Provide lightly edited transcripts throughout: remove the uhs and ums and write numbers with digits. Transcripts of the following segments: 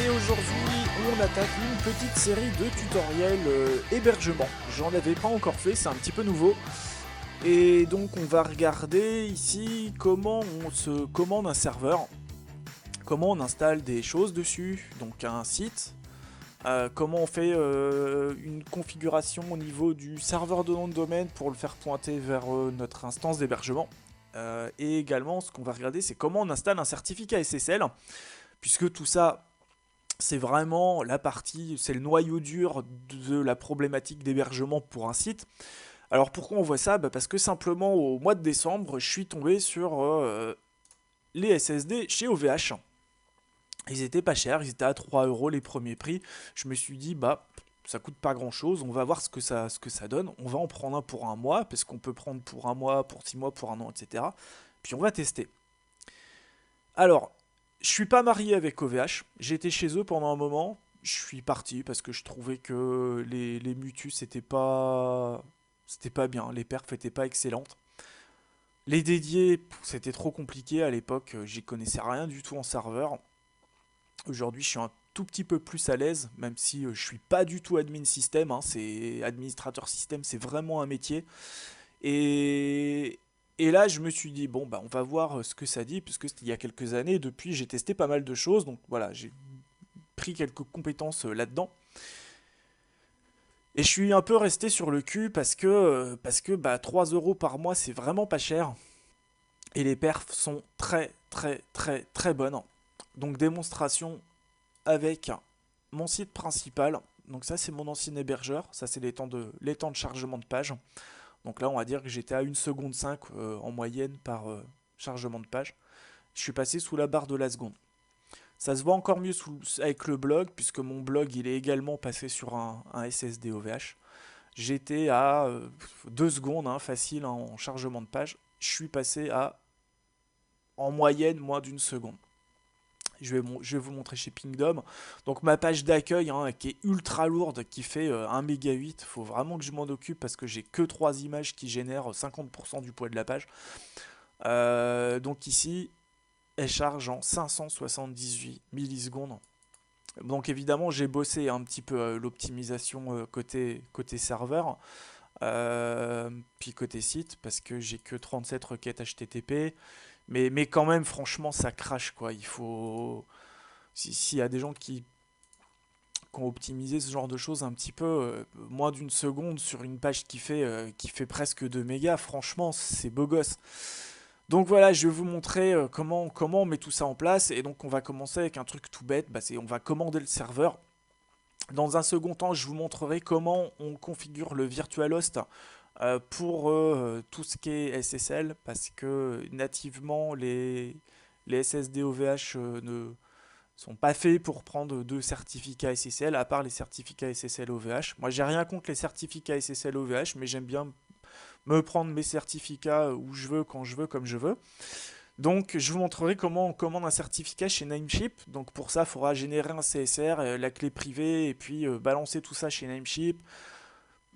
et aujourd'hui on attaque une petite série de tutoriels hébergement. J'en avais pas encore fait, c'est un petit peu nouveau. Et donc on va regarder ici comment on se commande un serveur, comment on installe des choses dessus, donc un site, comment on fait une configuration au niveau du serveur de nom de domaine pour le faire pointer vers notre instance d'hébergement. Et également ce qu'on va regarder c'est comment on installe un certificat SSL, puisque tout ça c'est vraiment la partie, c'est le noyau dur de la problématique d'hébergement pour un site. Alors pourquoi on voit ça? Parce que simplement au mois de décembre, je suis tombé sur les SSD chez OVH. Ils étaient pas chers, ils étaient à 3 euros les premiers prix. Je me suis dit, ça coûte pas grand chose, on va voir ce que ça donne. On va en prendre un pour un mois, parce qu'on peut prendre pour un mois, pour 6 mois, pour un an, etc. Puis on va tester. Alors, je suis pas marié avec OVH, j'étais chez eux pendant un moment. Je suis parti parce que je trouvais que les mutus c'était pas bien, les perfs étaient pas excellentes. Les dédiés, c'était trop compliqué à l'époque, j'y connaissais rien du tout en serveur. Aujourd'hui, je suis un tout petit peu plus à l'aise, même si je suis pas du tout admin système, hein, c'est administrateur système, c'est vraiment un métier. Et, et là, je me suis dit, bon, on va voir ce que ça dit, puisque c'était il y a quelques années. Depuis, j'ai testé pas mal de choses, donc voilà, j'ai pris quelques compétences là-dedans. Et je suis un peu resté sur le cul parce que 3 euros par mois, c'est vraiment pas cher. Et les perfs sont très, très, très, très bonnes. Donc, démonstration avec mon site principal. Donc, ça, c'est mon ancien hébergeur. Ça, c'est les temps de chargement de page. Donc là, on va dire que j'étais à 1 seconde 5 en moyenne par chargement de page. Je suis passé sous la barre de la seconde. Ça se voit encore mieux avec le blog, puisque mon blog il est également passé sur un SSD OVH. J'étais à 2 secondes, hein, facile, hein, en chargement de page. Je suis passé à, en moyenne, moins d'une seconde. Je vais vous montrer chez Pingdom. Donc ma page d'accueil, hein, qui est ultra lourde, qui fait 1 méga 8. Faut vraiment que je m'en occupe parce que j'ai que 3 images qui génèrent 50% du poids de la page. Donc ici, elle charge en 578 millisecondes. Donc évidemment, j'ai bossé un petit peu l'optimisation côté serveur, puis côté site, parce que j'ai que 37 requêtes HTTP. Mais quand même, franchement, ça crache, quoi. Il faut... S'il y a des gens qui ont optimisé ce genre de choses un petit peu, moins d'une seconde sur une page qui fait presque 2 mégas, franchement, c'est beau gosse. Donc voilà, je vais vous montrer comment on met tout ça en place. Et donc on va commencer avec un truc tout bête, on va commander le serveur. Dans un second temps, je vous montrerai comment on configure le VirtualHost pour tout ce qui est SSL, parce que nativement, les SSD OVH ne sont pas faits pour prendre de certificats SSL, à part les certificats SSL OVH. Moi, j'ai rien contre les certificats SSL OVH, mais j'aime bien me prendre mes certificats où je veux, quand je veux, comme je veux. Donc, je vous montrerai comment on commande un certificat chez Namecheap. Donc, pour ça, il faudra générer un CSR, la clé privée, et puis balancer tout ça chez Namecheap,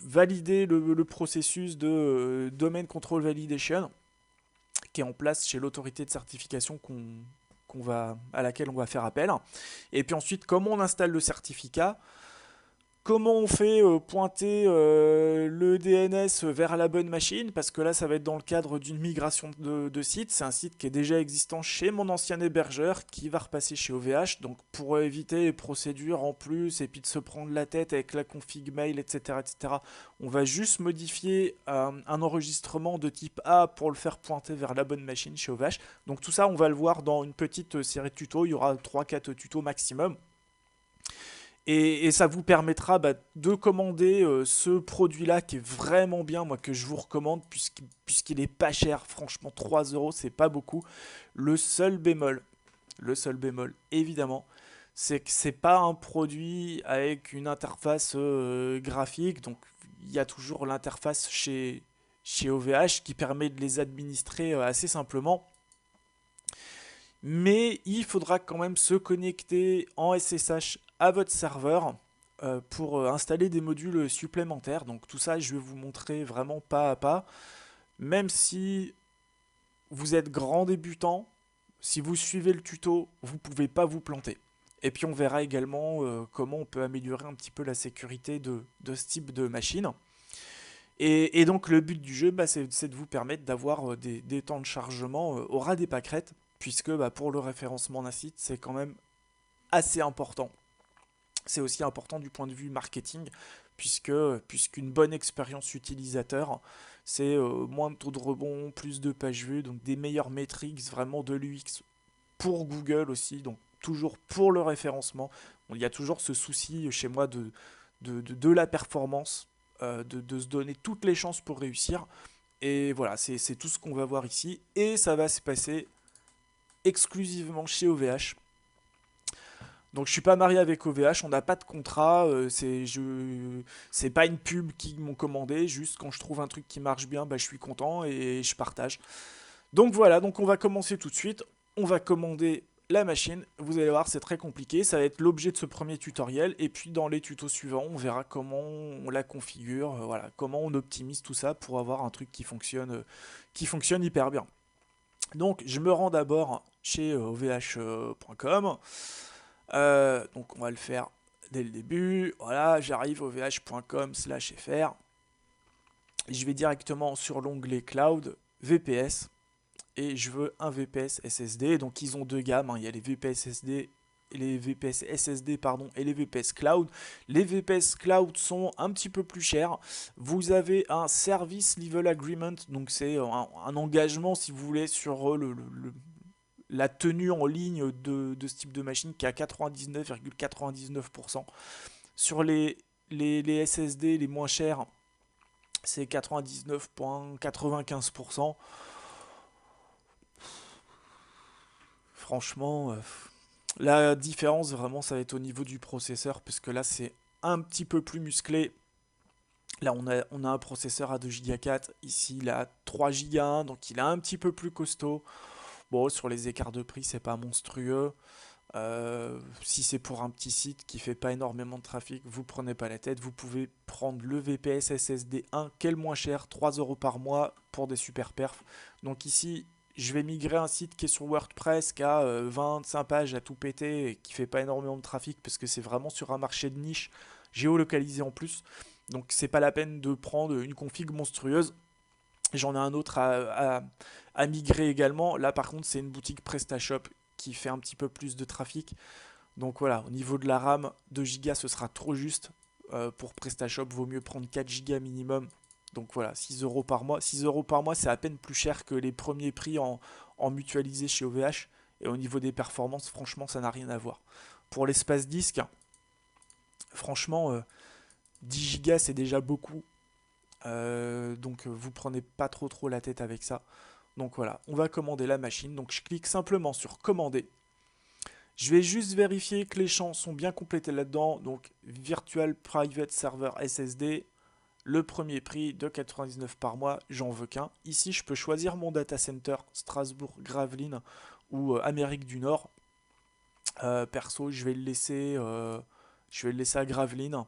valider le processus de Domain Control Validation, qui est en place chez l'autorité de certification à laquelle on va faire appel. Et puis ensuite, comment on installe le certificat, comment on fait pointer le DNS vers la bonne machine, parce que là ça va être dans le cadre d'une migration de site. C'est un site qui est déjà existant chez mon ancien hébergeur qui va repasser chez OVH. Donc pour éviter les procédures en plus et puis de se prendre la tête avec la config mail, etc., etc., on va juste modifier un enregistrement de type A pour le faire pointer vers la bonne machine chez OVH. Donc tout ça on va le voir dans une petite série de tutos. Il y aura 3-4 tutos maximum. Et ça vous permettra de commander ce produit-là qui est vraiment bien, moi que je vous recommande, puisqu'il est pas cher. Franchement, 3 euros, c'est pas beaucoup. Le seul bémol, évidemment, c'est que c'est pas un produit avec une interface graphique. Donc, il y a toujours l'interface chez OVH qui permet de les administrer assez simplement. Mais il faudra quand même se connecter en SSH à votre serveur pour installer des modules supplémentaires. Donc tout ça, je vais vous montrer vraiment pas à pas. Même si vous êtes grand débutant, si vous suivez le tuto, vous ne pouvez pas vous planter. Et puis on verra également comment on peut améliorer un petit peu la sécurité de ce type de machine. Et donc le but du jeu, bah, c'est de vous permettre d'avoir des temps de chargement au ras des pâquerettes, puisque bah, pour le référencement d'un site, c'est quand même assez important. C'est aussi important du point de vue marketing, puisqu'une bonne expérience utilisateur, c'est moins de taux de rebond, plus de pages vues, donc des meilleures métriques, vraiment de l'UX pour Google aussi, donc toujours pour le référencement. Bon, il y a toujours ce souci chez moi de la performance, de se donner toutes les chances pour réussir. Et voilà, c'est tout ce qu'on va voir ici. Et ça va se passer exclusivement chez OVH. Donc je suis pas marié avec OVH, on n'a pas de contrat, c'est pas une pub qu'ils m'ont commandé, juste quand je trouve un truc qui marche bien, bah, je suis content et je partage. Donc voilà, donc on va commencer tout de suite, on va commander la machine, vous allez voir c'est très compliqué, ça va être l'objet de ce premier tutoriel, et puis dans les tutos suivants on verra comment on la configure, voilà, comment on optimise tout ça pour avoir un truc qui fonctionne hyper bien. Donc je me rends d'abord chez ovh.com. Donc on va le faire dès le début. Voilà, j'arrive au vh.com/fr. Je vais directement sur l'onglet Cloud, VPS, et je veux un VPS SSD. Donc ils ont deux gammes, hein. Il y a les VPS SSD les VPS SSD pardon, et les VPS Cloud. Les VPS Cloud sont un petit peu plus chers. Vous avez un Service Level Agreement, donc c'est un engagement si vous voulez sur la tenue en ligne de ce type de machine qui est à 99,99%. Sur les SSD les moins chers, c'est 99,95%. Franchement, la différence vraiment ça va être au niveau du processeur, parce que là c'est un petit peu plus musclé. Là on a un processeur à 2 Go 4, ici il a 3 Go 1, donc il est un petit peu plus costaud. Bon, sur les écarts de prix c'est pas monstrueux. Si c'est pour un petit site qui fait pas énormément de trafic, vous prenez pas la tête, vous pouvez prendre le VPS SSD 1 qui est le moins cher, 3 euros par mois pour des super perfs. Donc ici, je vais migrer un site qui est sur WordPress, qui a 25 pages à tout péter et qui fait pas énormément de trafic parce que c'est vraiment sur un marché de niche géolocalisé en plus. Donc c'est pas la peine de prendre une config monstrueuse. J'en ai un autre à migrer également. Là, par contre, c'est une boutique PrestaShop qui fait un petit peu plus de trafic. Donc voilà, au niveau de la RAM, 2 Go ce sera trop juste. Pour PrestaShop, vaut mieux prendre 4 Go minimum. Donc voilà, 6 euros par mois. 6 euros par mois, c'est à peine plus cher que les premiers prix en mutualisé chez OVH. Et au niveau des performances, franchement, ça n'a rien à voir. Pour l'espace disque, franchement, 10 Go c'est déjà beaucoup. Donc vous prenez pas trop la tête avec ça. Donc voilà, on va commander la machine. Donc je clique simplement sur commander. Je vais juste vérifier que les champs sont bien complétés là-dedans. Donc Virtual Private Server SSD, le premier prix de 99 par mois, j'en veux qu'un. Ici, je peux choisir mon data center, Strasbourg, Gravelines ou Amérique du Nord. Perso, je vais le laisser à Gravelines.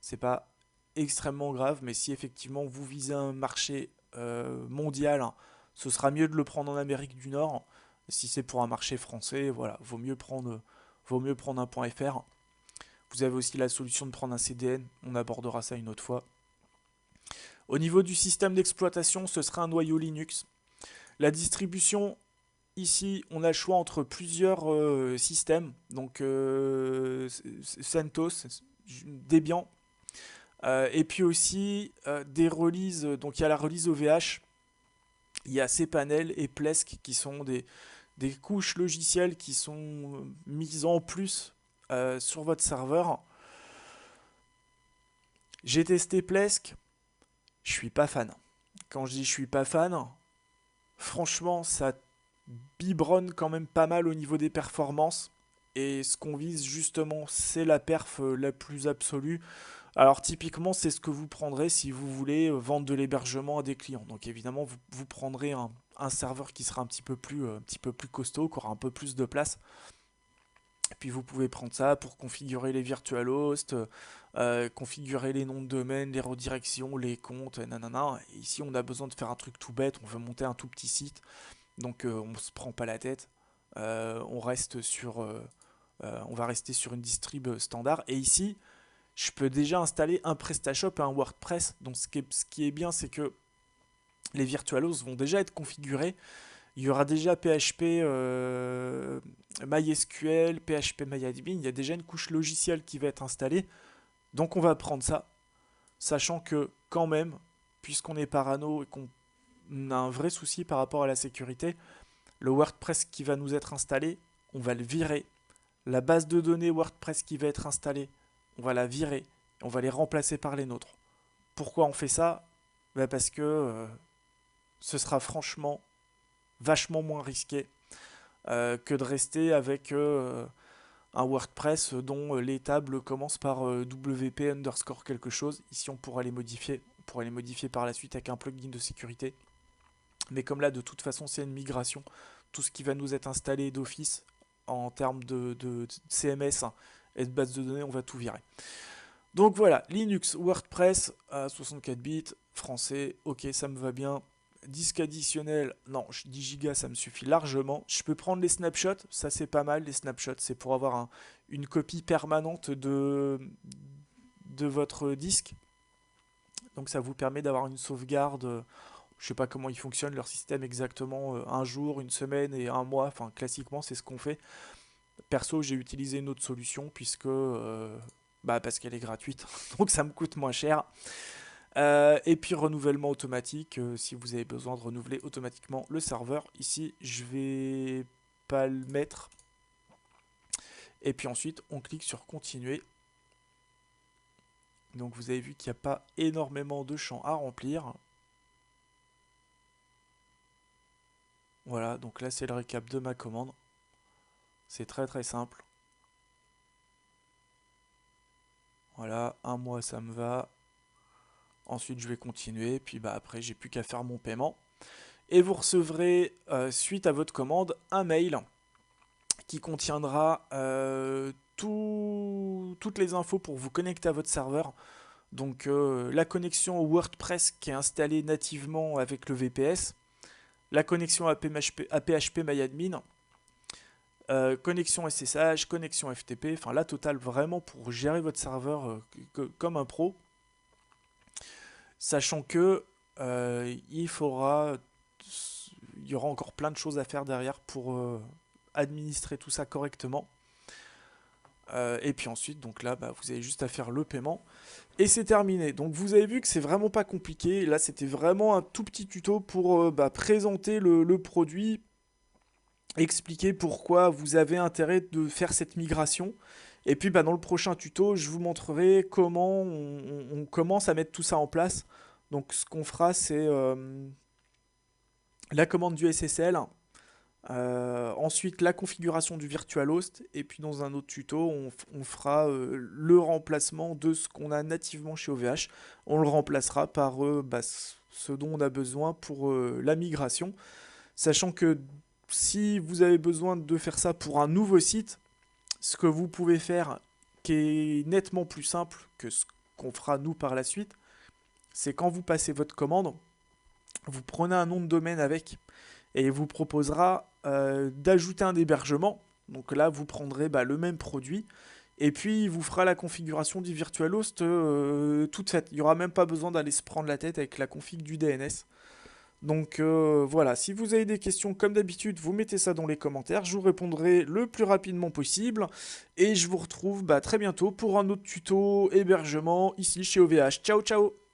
C'est pas extrêmement grave, mais si effectivement vous visez un marché mondial, hein, ce sera mieux de le prendre en Amérique du Nord. Si c'est pour un marché français, voilà, vaut mieux prendre un .fr. Vous avez aussi la solution de prendre un CDN, on abordera ça une autre fois. Au niveau du système d'exploitation, ce sera un noyau Linux. La distribution, ici, on a le choix entre plusieurs systèmes, donc CentOS, Debian, et puis aussi des releases, donc il y a la release OVH, il y a cPanel et Plesk qui sont des couches logicielles qui sont mises en plus sur votre serveur. J'ai testé Plesk, je suis pas fan. Quand je dis je suis pas fan, franchement ça biberonne quand même pas mal au niveau des performances. Et ce qu'on vise justement, c'est la perf la plus absolue. Alors typiquement, c'est ce que vous prendrez si vous voulez vendre de l'hébergement à des clients. Donc évidemment, vous prendrez un serveur qui sera un petit peu plus costaud, qui aura un peu plus de place. Et puis vous pouvez prendre ça pour configurer les virtual hosts, configurer les noms de domaine, les redirections, les comptes, nanana. Et ici, on a besoin de faire un truc tout bête, on veut monter un tout petit site. Donc on ne se prend pas la tête. On reste sur On va rester sur une distrib standard. Et ici, je peux déjà installer un PrestaShop et un WordPress. Donc ce qui est bien, c'est que les Virtualos vont déjà être configurés. Il y aura déjà PHP MySQL, PHP MyAdmin. Il y a déjà une couche logicielle qui va être installée. Donc on va prendre ça, sachant que quand même, puisqu'on est parano et qu'on a un vrai souci par rapport à la sécurité, le WordPress qui va nous être installé, on va le virer. La base de données WordPress qui va être installée, on va la virer. On va les remplacer par les nôtres. Pourquoi on fait ça? Parce que ce sera franchement vachement moins risqué que de rester avec un WordPress dont les tables commencent par WP underscore quelque chose. Ici, on pourra les modifier. On pourra les modifier par la suite avec un plugin de sécurité. Mais comme là, de toute façon, c'est une migration, tout ce qui va nous être installé d'office en termes de CMS et de base de données, on va tout virer. Donc voilà, Linux, WordPress, 64 bits, français, ok, ça me va bien. Disque additionnel, non, 10 gigas ça me suffit largement. Je peux prendre les snapshots, ça c'est pas mal. Les snapshots, c'est pour avoir une copie permanente de votre disque. Donc ça vous permet d'avoir une sauvegarde. Je sais pas comment ils fonctionnent leur système exactement, un jour, une semaine et un mois. Enfin, classiquement, c'est ce qu'on fait. Perso, j'ai utilisé une autre solution puisque parce qu'elle est gratuite, donc ça me coûte moins cher. Et puis renouvellement automatique, si vous avez besoin de renouveler automatiquement le serveur. Ici, je vais pas le mettre. Et puis ensuite, on clique sur continuer. Donc vous avez vu qu'il n'y a pas énormément de champs à remplir. Voilà, donc là c'est le récap de ma commande. C'est très très simple. Voilà, un mois ça me va. Ensuite je vais continuer, puis après j'ai plus qu'à faire mon paiement. Et vous recevrez, suite à votre commande, un mail qui contiendra toutes les infos pour vous connecter à votre serveur. Donc la connexion au WordPress qui est installée nativement avec le VPS, la connexion à PHP MyAdmin, connexion SSH, connexion FTP, enfin la totale vraiment pour gérer votre serveur comme un pro. Sachant que il y aura encore plein de choses à faire derrière pour administrer tout ça correctement. Et puis ensuite, donc là, vous avez juste à faire le paiement. Et c'est terminé. Donc vous avez vu que c'est vraiment pas compliqué. Là, c'était vraiment un tout petit tuto pour présenter le produit, expliquer pourquoi vous avez intérêt de faire cette migration. Et puis dans le prochain tuto, je vous montrerai comment on commence à mettre tout ça en place. Donc ce qu'on fera, c'est la commande du SSL, ensuite la configuration du virtualhost, et puis dans un autre tuto, on fera le remplacement de ce qu'on a nativement chez OVH. On le remplacera par ce dont on a besoin pour la migration. Sachant que si vous avez besoin de faire ça pour un nouveau site, ce que vous pouvez faire, qui est nettement plus simple que ce qu'on fera nous par la suite, c'est quand vous passez votre commande, vous prenez un nom de domaine avec, et il vous proposera d'ajouter un hébergement. Donc là, vous prendrez le même produit, et puis il vous fera la configuration du virtualhost toute faite. Il n'y aura même pas besoin d'aller se prendre la tête avec la config du DNS. Donc voilà, si vous avez des questions comme d'habitude, vous mettez ça dans les commentaires, je vous répondrai le plus rapidement possible. Et je vous retrouve très bientôt pour un autre tuto hébergement ici chez OVH. Ciao ciao!